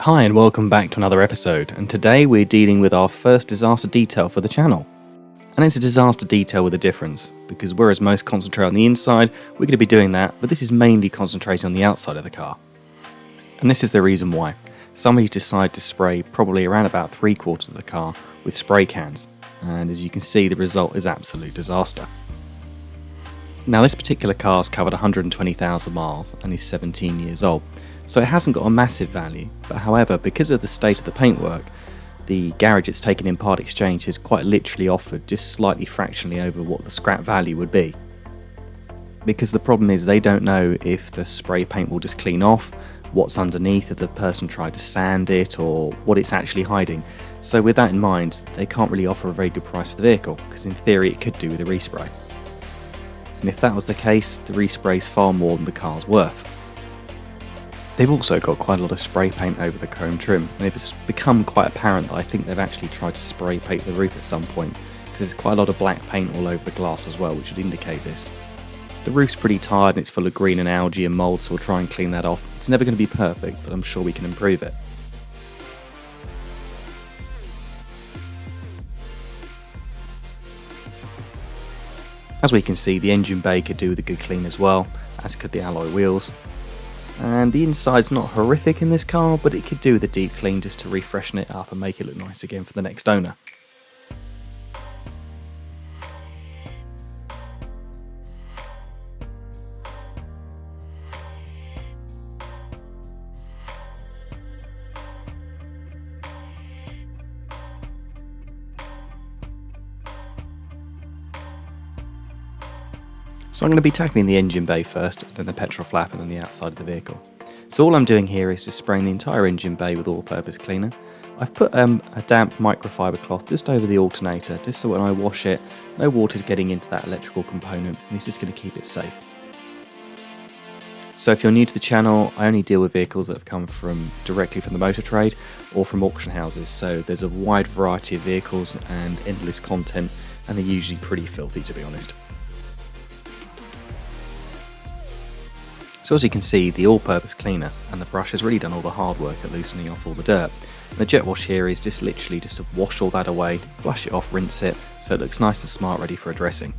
Hi and welcome back to another episode, and today we're dealing with our first disaster detail for the channel. And it's a disaster detail with a difference, because whereas most concentrate on the inside, we're going to be doing that, but this is mainly concentrating on the outside of the car. And this is the reason why. Somebody's decided to spray probably around about 3/4 of the car with spray cans, and as you can see the result is absolute disaster. Now this particular car's covered 120,000 miles and is 17 years old, so it hasn't got a massive value, but however, because of the state of the paintwork, the garage it's taken in part exchange has quite literally offered just slightly fractionally over what the scrap value would be. Because the problem is they don't know if the spray paint will just clean off, what's underneath, if the person tried to sand it, or what it's actually hiding. So with that in mind, they can't really offer a very good price for the vehicle, because in theory it could do with a respray. And if that was the case, the respray is far more than the car's worth. They've also got quite a lot of spray paint over the chrome trim, and it's become quite apparent that I think they've actually tried to spray paint the roof at some point, because there's quite a lot of black paint all over the glass as well, which would indicate this. The roof's pretty tired and it's full of green and algae and mould, so we'll try and clean that off. It's never going to be perfect, but I'm sure we can improve it. As we can see, the engine bay could do with a good clean as well, as could the alloy wheels. And the inside's not horrific in this car, but it could do with a deep clean just to refreshen it up and make it look nice again for the next owner. So I'm going to be tackling the engine bay first, then the petrol flap and then the outside of the vehicle. So all I'm doing here is just spraying the entire engine bay with all-purpose cleaner. I've put a damp microfiber cloth just over the alternator, just so when I wash it, no water's getting into that electrical component, and it's just going to keep it safe. So if you're new to the channel, I only deal with vehicles that have come directly from the motor trade or from auction houses, so there's a wide variety of vehicles and endless content, and they're usually pretty filthy, to be honest. So as you can see, the all-purpose cleaner and the brush has really done all the hard work at loosening off all the dirt. And the jet wash here is just literally just to wash all that away, flush it off, rinse it, so it looks nice and smart, ready for a dressing.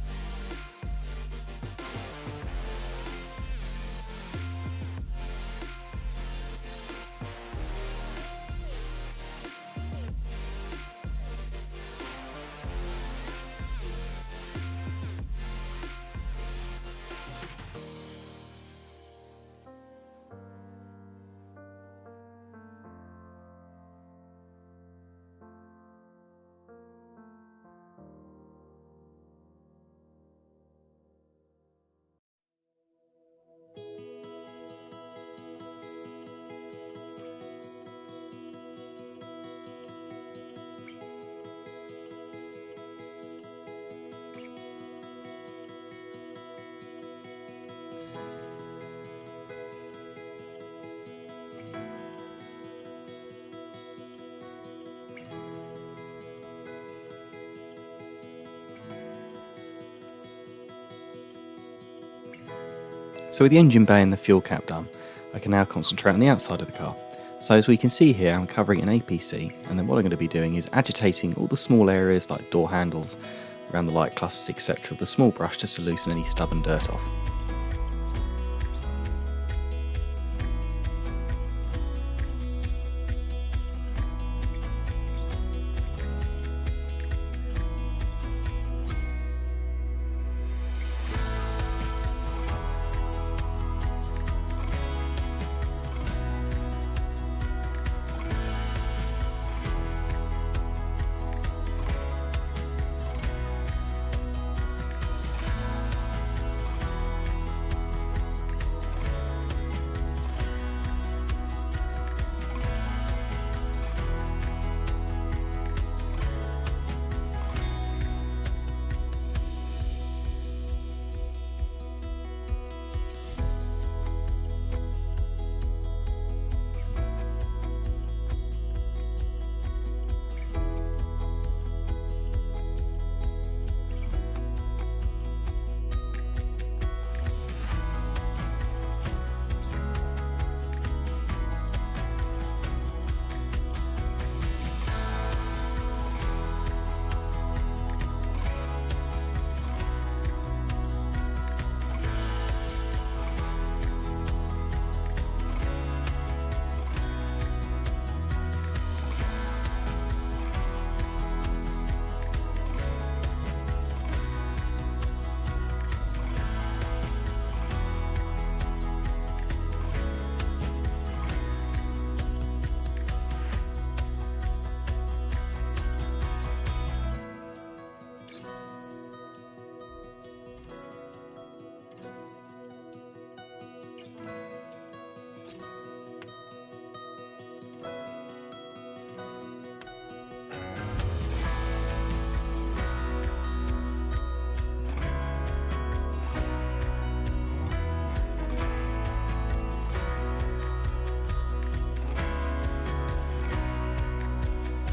So with the engine bay and the fuel cap done, I can now concentrate on the outside of the car. So as we can see here, I'm covering an APC, and then what I'm going to be doing is agitating all the small areas like door handles, around the light clusters, etc. with a small brush just to loosen any stubborn dirt off.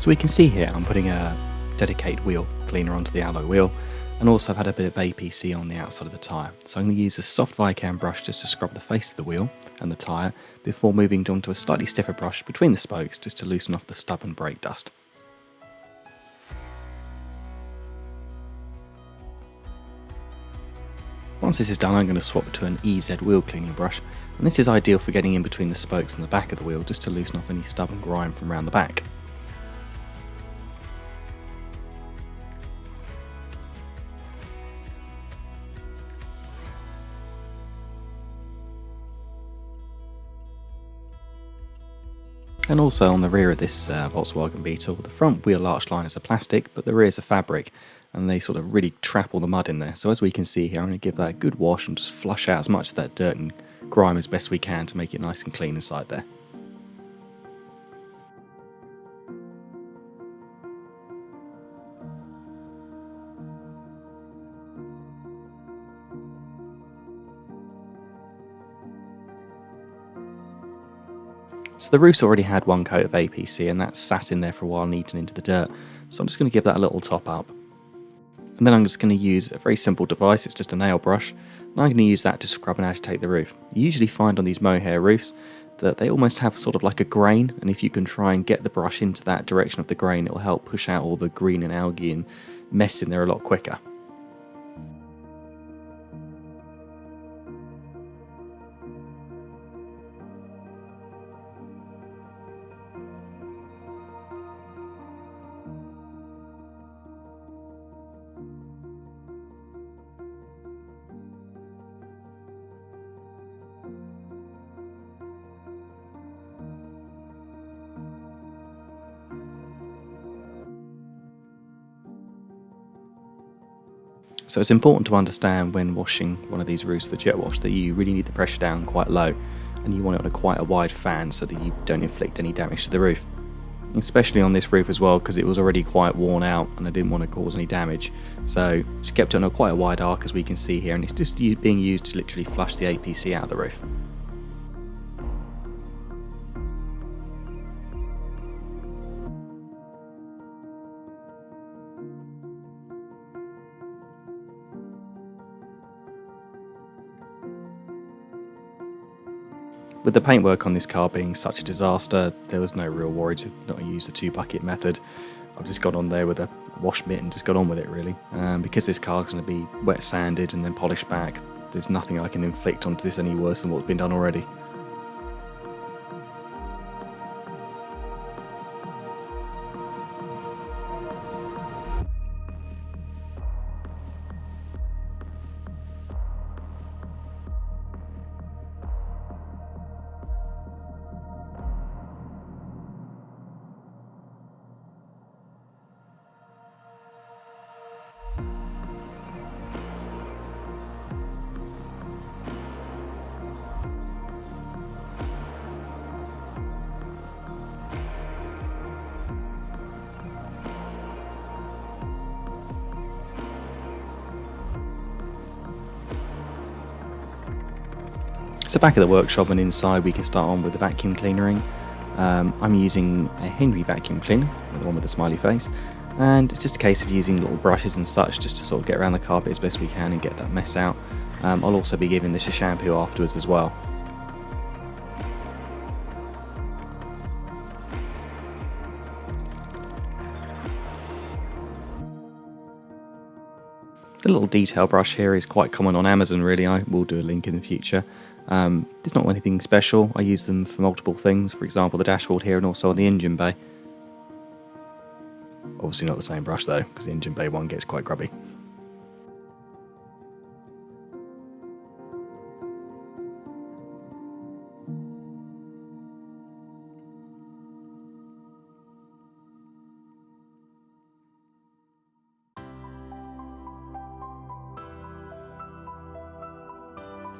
So we can see here I'm putting a dedicated wheel cleaner onto the alloy wheel, and also I've had a bit of APC on the outside of the tyre. So I'm going to use a soft Vicam brush just to scrub the face of the wheel and the tyre before moving on to a slightly stiffer brush between the spokes just to loosen off the stubborn brake dust. Once this is done, I'm going to swap to an EZ wheel cleaning brush, and this is ideal for getting in between the spokes and the back of the wheel just to loosen off any stubborn grime from around the back. And also on the rear of this Volkswagen Beetle, the front wheel arch liners are plastic, but the rears are fabric, and they sort of really trap all the mud in there. So as we can see here, I'm going to give that a good wash and just flush out as much of that dirt and grime as best we can to make it nice and clean inside there. So the roof's already had one coat of APC, and that's sat in there for a while and eaten into the dirt. So I'm just going to give that a little top up. And then I'm just going to use a very simple device, it's just a nail brush, and I'm going to use that to scrub and agitate the roof. You usually find on these mohair roofs that they almost have sort of like a grain, and if you can try and get the brush into that direction of the grain, it'll help push out all the green and algae and mess in there a lot quicker. So it's important to understand when washing one of these roofs with a jet wash that you really need the pressure down quite low, and you want it on quite a wide fan so that you don't inflict any damage to the roof. Especially on this roof as well, because it was already quite worn out and I didn't want to cause any damage. So just kept it on quite a wide arc as we can see here, and it's just being used to literally flush the APC out of the roof. With the paintwork on this car being such a disaster, there was no real worry to not use the 2-bucket method. I've just got on there with a wash mitt and just got on with it really. Because this car's going to be wet sanded and then polished back, there's nothing I can inflict onto this any worse than what's been done already. So back at the workshop and inside we can start on with the vacuum cleanering. I'm using a Henry vacuum cleaner, the one with the smiley face, and it's just a case of using little brushes and such just to sort of get around the carpet as best we can and get that mess out. I'll also be giving this a shampoo afterwards as well. The little detail brush here is quite common on Amazon really. I will do a link in the future. It's not anything special. I use them for multiple things, for example the dashboard here and also on the engine bay. Obviously not the same brush though, because the engine bay one gets quite grubby.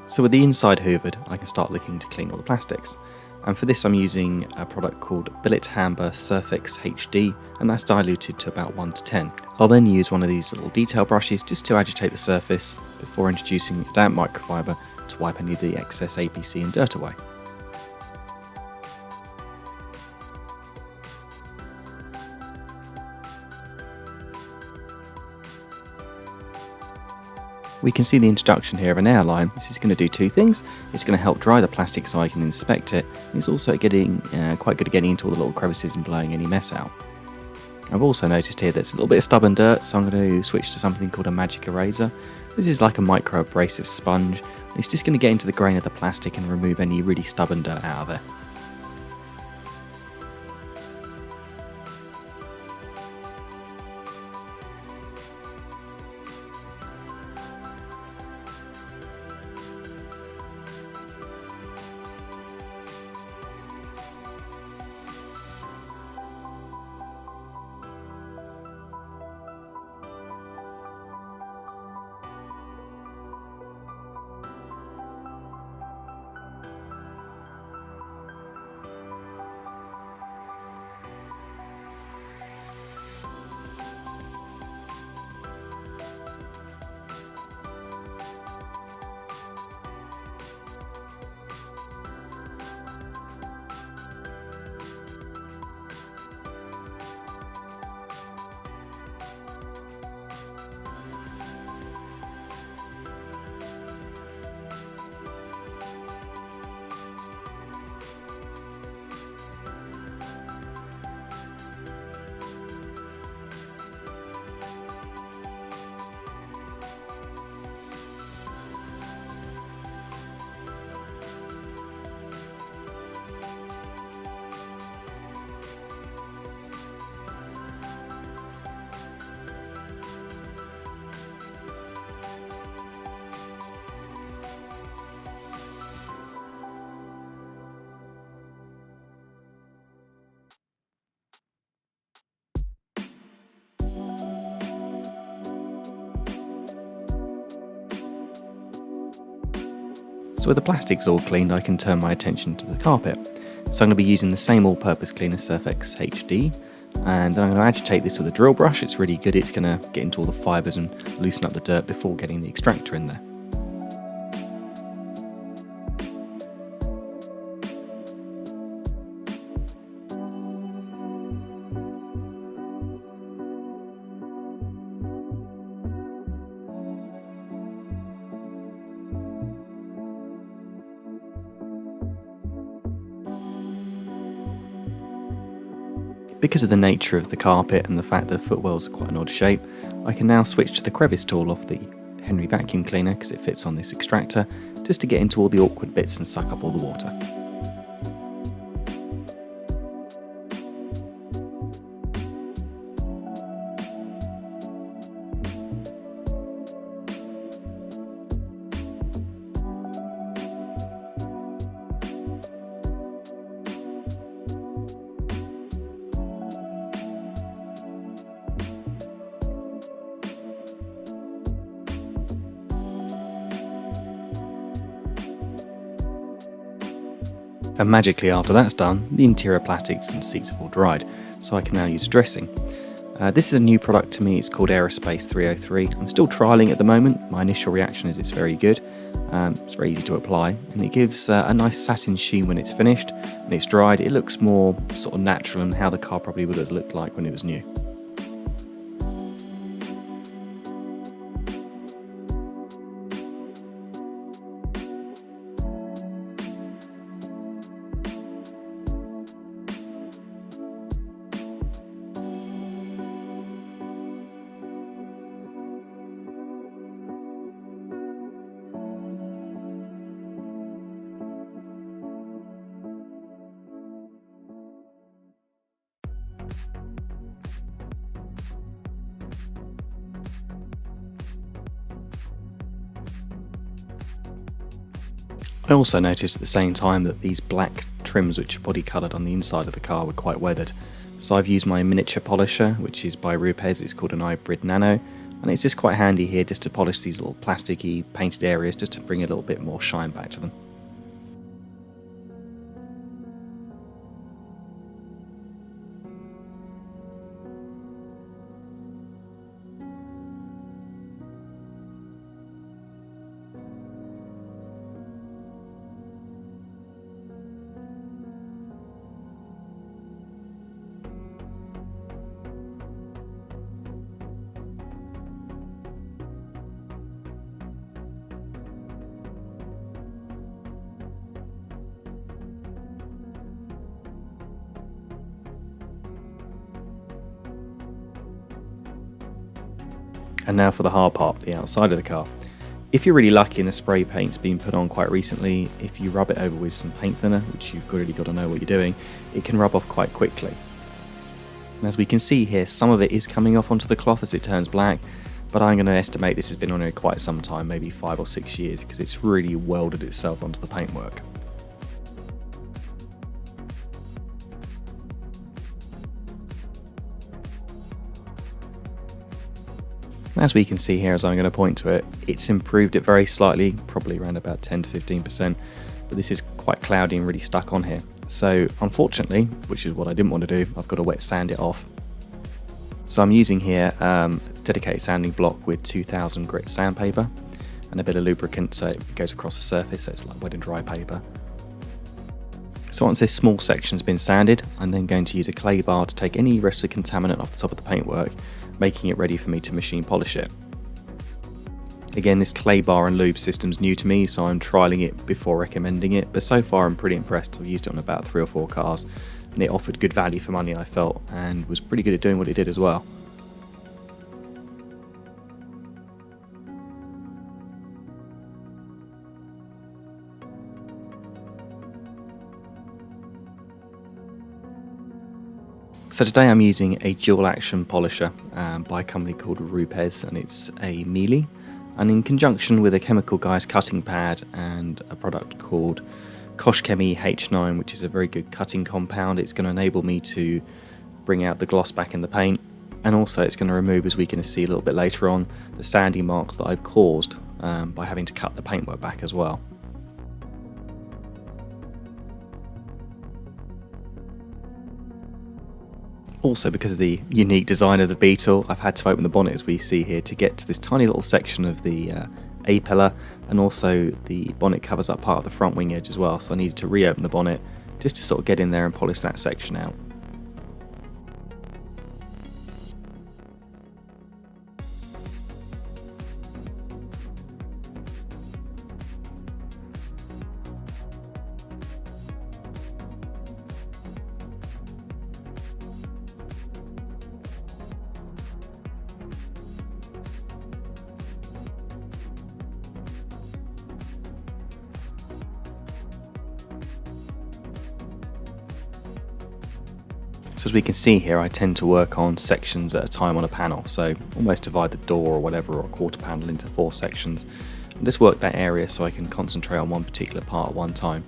So with the inside hoovered, I can start looking to clean all the plastics. And for this I'm using a product called Billet Hamber Surfex HD, and that's diluted to about 1 to 10. I'll then use one of these little detail brushes just to agitate the surface before introducing damp microfiber to wipe any of the excess APC and dirt away. We can see the introduction here of an airline. This is going to do two things. It's going to help dry the plastic so I can inspect it. It's also getting quite good at getting into all the little crevices and blowing any mess out. I've also noticed here there's a little bit of stubborn dirt, so I'm going to switch to something called a magic eraser. This is like a micro abrasive sponge. It's just going to get into the grain of the plastic and remove any really stubborn dirt out of there. So with the plastics all cleaned, I can turn my attention to the carpet. So I'm going to be using the same all-purpose cleaner Surfex HD, and I'm going to agitate this with a drill brush. It's really good. It's going to get into all the fibres and loosen up the dirt before getting the extractor in there. Because of the nature of the carpet and the fact that the footwells are quite an odd shape, I can now switch to the crevice tool off the Henry vacuum cleaner because it fits on this extractor, just to get into all the awkward bits and suck up all the water. And magically after that's done, the interior plastics and seats have all dried, so I can now use a dressing. This is a new product to me. It's called Aerospace 303. I'm still trialling at the moment. My initial reaction is it's very good. It's very easy to apply, and it gives a nice satin sheen when it's finished. When it's dried, it looks more sort of natural and how the car probably would have looked like when it was new. I also noticed at the same time that these black trims which are body coloured on the inside of the car were quite weathered. So I've used my miniature polisher, which is by Rupes. It's called an Hybrid Nano, and it's just quite handy here just to polish these little plasticky painted areas just to bring a little bit more shine back to them. And now for the hard part, the outside of the car. If you're really lucky and the spray paint's been put on quite recently, if you rub it over with some paint thinner, which you've really got to know what you're doing, it can rub off quite quickly. And as we can see here, some of it is coming off onto the cloth as it turns black, but I'm going to estimate this has been on here quite some time, maybe 5 or 6 years, because it's really welded itself onto the paintwork. As we can see here, as I'm going to point to it, it's improved it very slightly, probably around about 10 to 15%, but this is quite cloudy and really stuck on here. So unfortunately, which is what I didn't want to do, I've got to wet sand it off. So I'm using here dedicated sanding block with 2000 grit sandpaper and a bit of lubricant so it goes across the surface, so it's like wet and dry paper. So once this small section's been sanded, I'm then going to use a clay bar to take any rest of the contaminant off the top of the paintwork, making it ready for me to machine polish it. Again, this clay bar and lube system's new to me, so I'm trialling it before recommending it, but so far I'm pretty impressed. I've used it on about 3 or 4 cars, and it offered good value for money, I felt, and was pretty good at doing what it did as well. So today I'm using a dual action polisher by a company called Rupes, and it's a mealy, and in conjunction with a Chemical Guys cutting pad and a product called Koshchemi H9, which is a very good cutting compound. It's going to enable me to bring out the gloss back in the paint, and also it's going to remove, as we can see a little bit later on, the sanding marks that I've caused by having to cut the paintwork back as well. Also, because of the unique design of the Beetle, I've had to open the bonnet, as we see here, to get to this tiny little section of the A-pillar, and also the bonnet covers up part of the front wing edge as well, so I needed to reopen the bonnet just to sort of get in there and polish that section out. So as we can see here, I tend to work on sections at a time on a panel, so almost divide the door or whatever, or a quarter panel, into 4 sections, and just work that area so I can concentrate on one particular part at one time.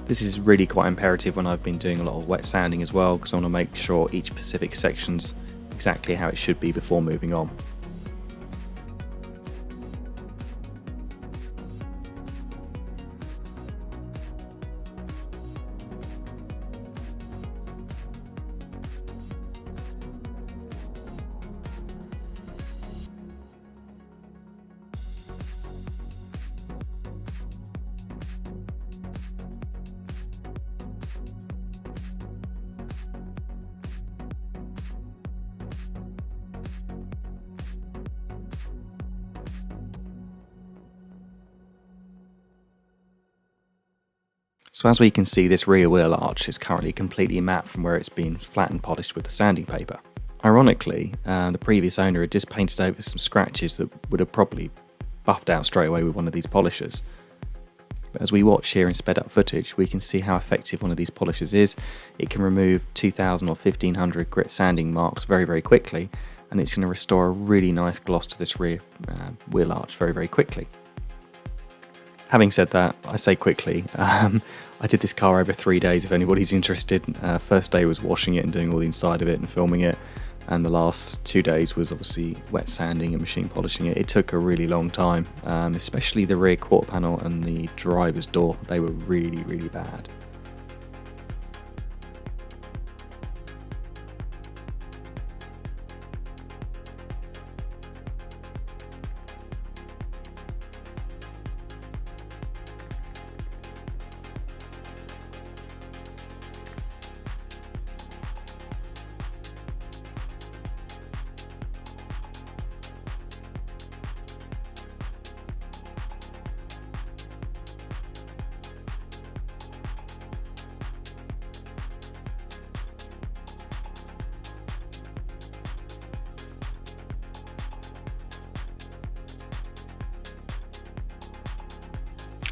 This is really quite imperative when I've been doing a lot of wet sanding as well, because I want to make sure each specific section's exactly how it should be before moving on. So as we can see, this rear wheel arch is currently completely matte from where it's been flat and polished with the sanding paper. Ironically, the previous owner had just painted over some scratches that would have probably buffed out straight away with one of these polishers. But as we watch here in sped up footage, we can see how effective one of these polishers is. It can remove 2000 or 1500 grit sanding marks very, very quickly, and it's going to restore a really nice gloss to this rear wheel arch very, very quickly. Having said that, I say quickly, I did this car over 3 days if anybody's interested. First day was washing it and doing all the inside of it and filming it, and the last 2 days was obviously wet sanding and machine polishing it. It took a really long time, especially the rear quarter panel and the driver's door. They were really, really bad.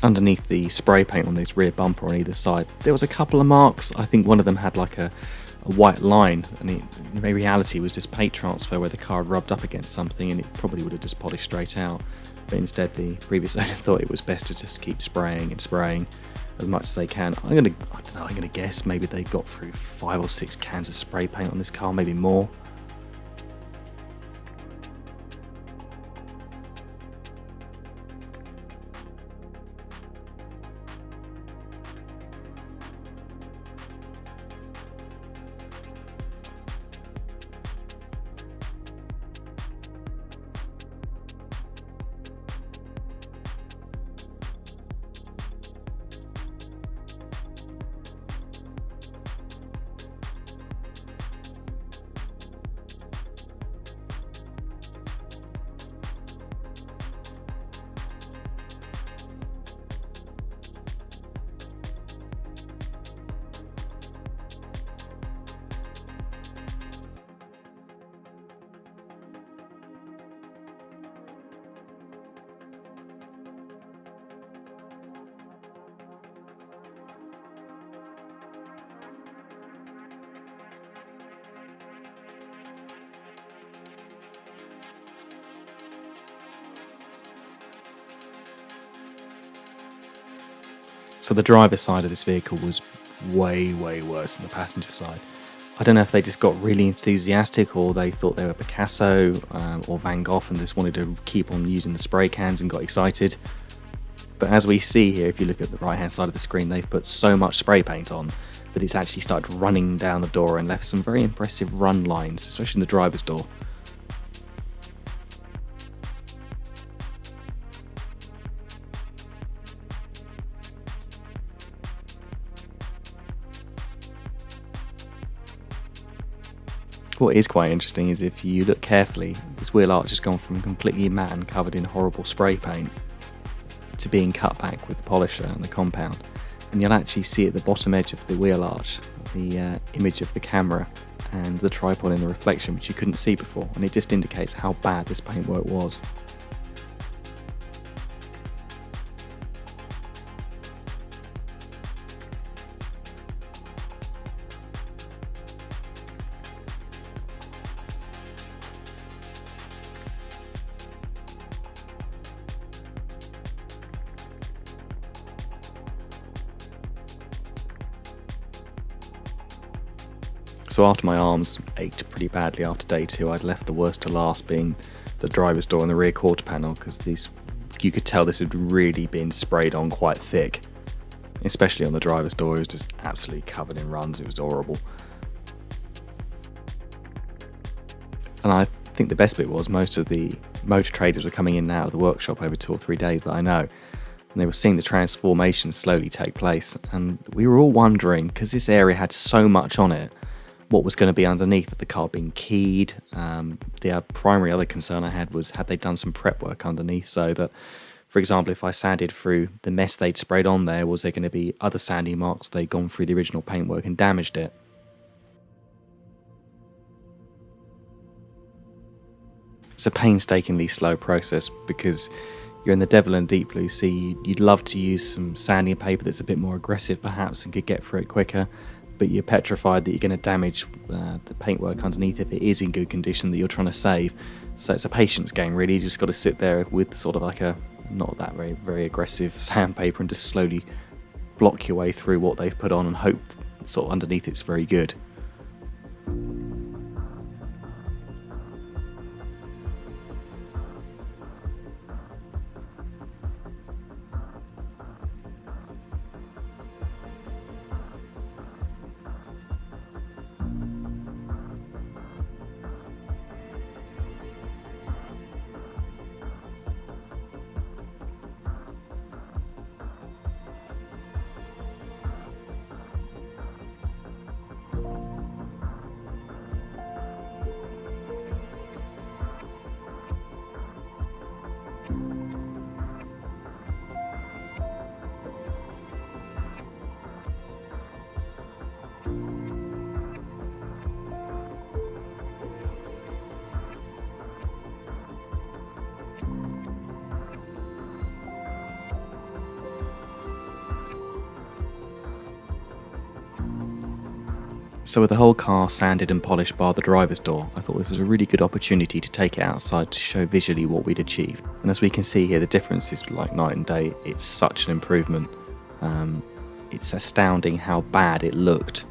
underneath the spray paint on this rear bumper on either side, there was a couple of marks. I think one of them had like a white line, and in reality was just paint transfer where the car had rubbed up against something and it probably would have just polished straight out. But instead the previous owner thought it was best to just keep spraying and spraying as much as they can. I'm gonna guess maybe they got through 5 or 6 cans of spray paint on this car, maybe more. So the driver's side of this vehicle was way worse than the passenger side. I don't know if they just got really enthusiastic, or they thought they were Picasso or Van Gogh and just wanted to keep on using the spray cans and got excited. But as we see here, if you look at the right hand side of the screen, they've put so much spray paint on that it's actually started running down the door and left some very impressive run lines, especially in the driver's door. What is quite interesting is if you look carefully, this wheel arch has gone from completely matte and covered in horrible spray paint to being cut back with the polisher and the compound. And you'll actually see at the bottom edge of the wheel arch the image of the camera and the tripod in the reflection, which you couldn't see before, and it just indicates how bad this paintwork was. So after my arms ached pretty badly after day 2, I'd left the worst to last, being the driver's door and the rear quarter panel, because you could tell this had really been sprayed on quite thick. Especially on the driver's door, it was just absolutely covered in runs. It was horrible. And I think the best bit was most of the motor traders were coming in and out of the workshop over 2 or 3 days that I know. And they were seeing the transformation slowly take place. And we were all wondering, because this area had so much on it, what was going to be underneath the car being keyed. The primary other concern I had was, had they done some prep work underneath, so that, for example, if I sanded through the mess they'd sprayed on there, was there going to be other sanding marks they'd gone through the original paintwork and damaged it? It's a painstakingly slow process because you're in the devil and deep blue sea. You'd love to use some sanding paper that's a bit more aggressive perhaps and could get through it quicker, but you're petrified that you're going to damage the paintwork underneath if it is in good condition that you're trying to save. So it's a patience game really. You just got to sit there with sort of like a not that very aggressive sandpaper and just slowly block your way through what they've put on and hope sort of underneath it's very good. So with the whole car sanded and polished bar the driver's door, I thought this was a really good opportunity to take it outside to show visually what we'd achieved. And as we can see here, the difference is like night and day. It's such an improvement. It's astounding how bad it looked,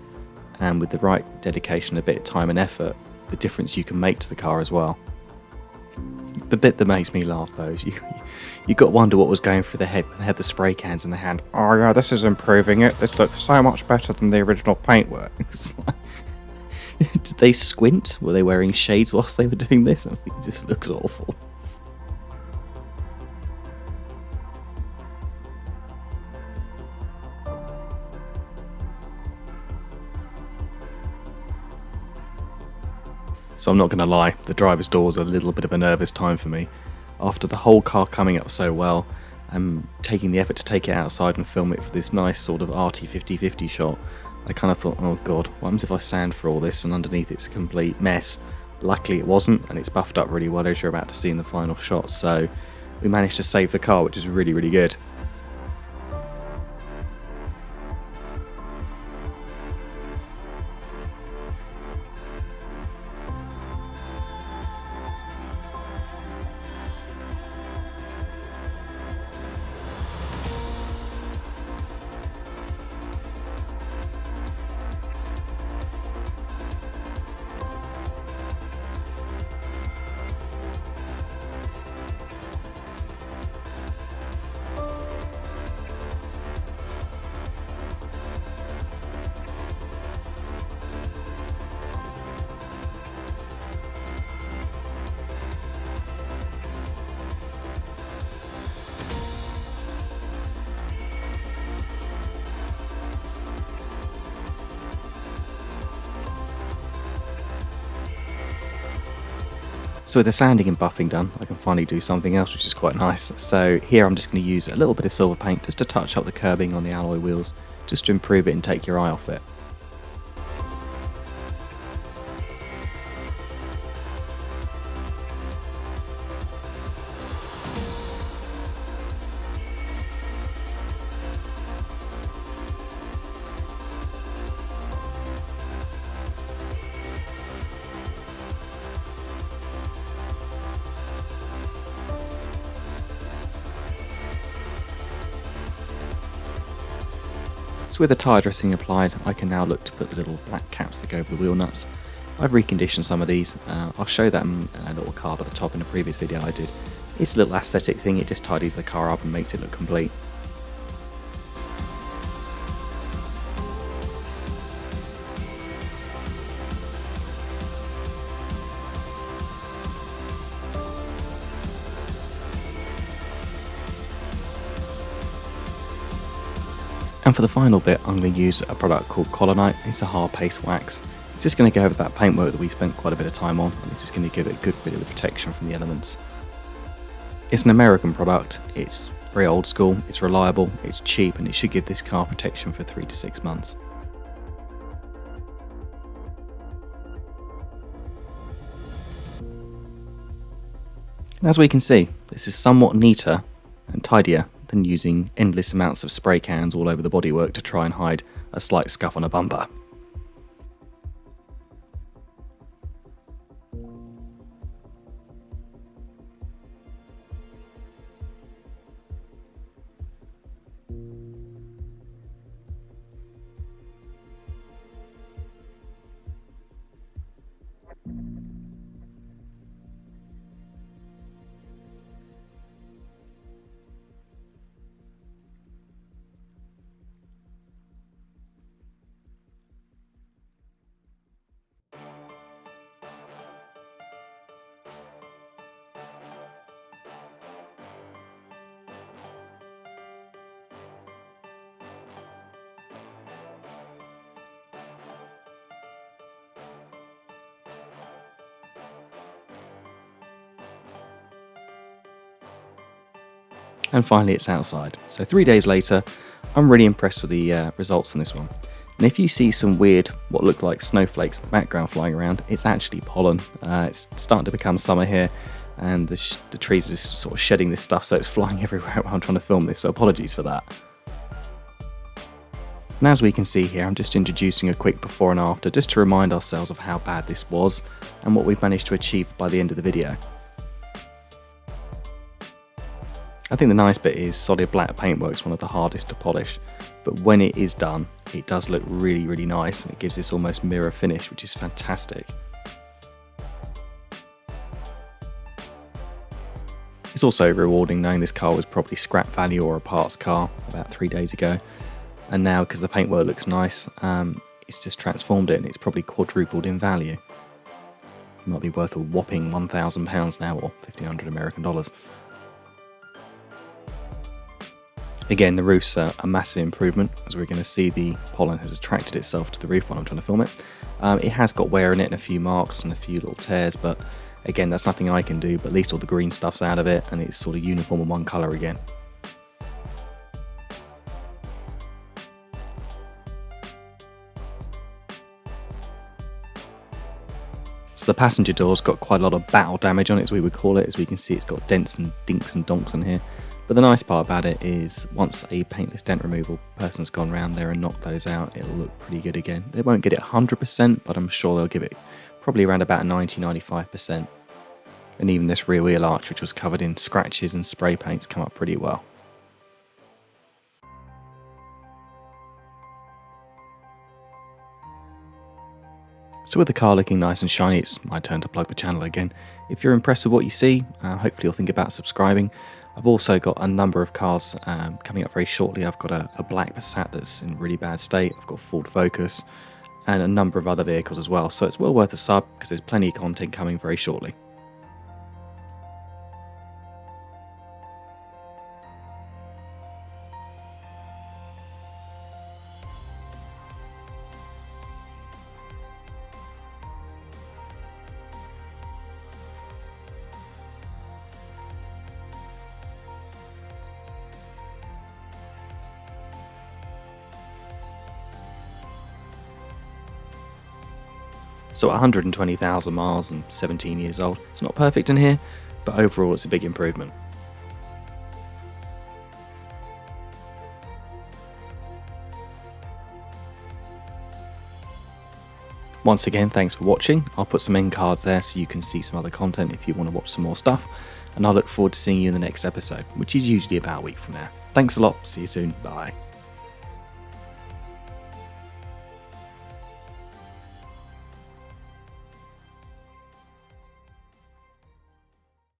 and with the right dedication, a bit of time and effort, the difference you can make to the car as well. The bit that makes me laugh though is you got to wonder what was going through their head when they had the spray cans in the hand. Oh yeah, this is improving it. This looks so much better than the original paintwork. Did they squint? Were they wearing shades whilst they were doing this? I mean, it just looks awful. So I'm not going to lie, the driver's door was a little bit of a nervous time for me. After the whole car coming up so well, and taking the effort to take it outside and film it for this nice sort of arty 50-50 shot, I kind of thought, oh god, what happens if I sand for all this and underneath it's a complete mess? Luckily it wasn't, and it's buffed up really well as you're about to see in the final shot, so we managed to save the car, which is really, really good. So with the sanding and buffing done, I can finally do something else which is quite nice. So here I'm just going to use a little bit of silver paint just to touch up the curbing on the alloy wheels, just to improve it and take your eye off it. So with the tyre dressing applied, I can now look to put the little black caps that go over the wheel nuts. I've reconditioned some of these. I'll show that in a little card at the top in a previous video I did. It's a little aesthetic thing, it just tidies the car up and makes it look complete. And for the final bit, I'm going to use a product called Colonnade. It's a hard paste wax. It's just going to go over that paintwork that we spent quite a bit of time on, and it's just going to give it a good bit of protection from the elements. It's an American product, it's very old school, it's reliable, it's cheap, and it should give this car protection for 3 to 6 months. And as we can see, this is somewhat neater and tidier than using endless amounts of spray cans all over the bodywork to try and hide a slight scuff on a bumper. And finally it's outside. So 3 days later, I'm really impressed with the results on this one. And if you see some weird, what look like snowflakes in the background flying around, it's actually pollen. It's starting to become summer here, and the trees are just sort of shedding this stuff, so it's flying everywhere while I'm trying to film this, so apologies for that. And as we can see here, I'm just introducing a quick before and after just to remind ourselves of how bad this was and what we've managed to achieve by the end of the video. I think the nice bit is solid black paintwork's one of the hardest to polish, but when it is done, it does look really nice and it gives this almost mirror finish, which is fantastic. It's also rewarding knowing this car was probably scrap value or a parts car about 3 days ago. And now, because the paintwork looks nice, it's just transformed it and it's probably quadrupled in value. It might be worth a whopping £1,000 now, or 1,500 American dollars. Again, the roof's a massive improvement, as we're going to see the pollen has attracted itself to the roof while I'm trying to film it. It has got wear in it and a few marks and a few little tears, but again, that's nothing I can do, but at least all the green stuff's out of it and it's sort of uniform in one colour again. So the passenger door's got quite a lot of battle damage on it, as we would call it. As we can see, it's got dents and dinks and donks on here. But the nice part about it is once a paintless dent removal person's gone around there and knocked those out, it'll look pretty good again. They won't get it 100%, but I'm sure they'll give it probably around about 90-95%. And even this rear wheel arch, which was covered in scratches and spray paint's come up pretty well. So with the car looking nice and shiny, it's my turn to plug the channel again. If you're impressed with what you see, hopefully you'll think about subscribing. I've also got a number of cars coming up very shortly. I've got a black Passat that's in really bad state. I've got Ford Focus and a number of other vehicles as well. So it's well worth a sub because there's plenty of content coming very shortly. So at 120,000 miles and 17 years old, it's not perfect in here, but overall it's a big improvement. Once again, thanks for watching. I'll put some end cards there so you can see some other content if you want to watch some more stuff, and I look forward to seeing you in the next episode, which is usually about a week from now. Thanks a lot, see you soon, bye.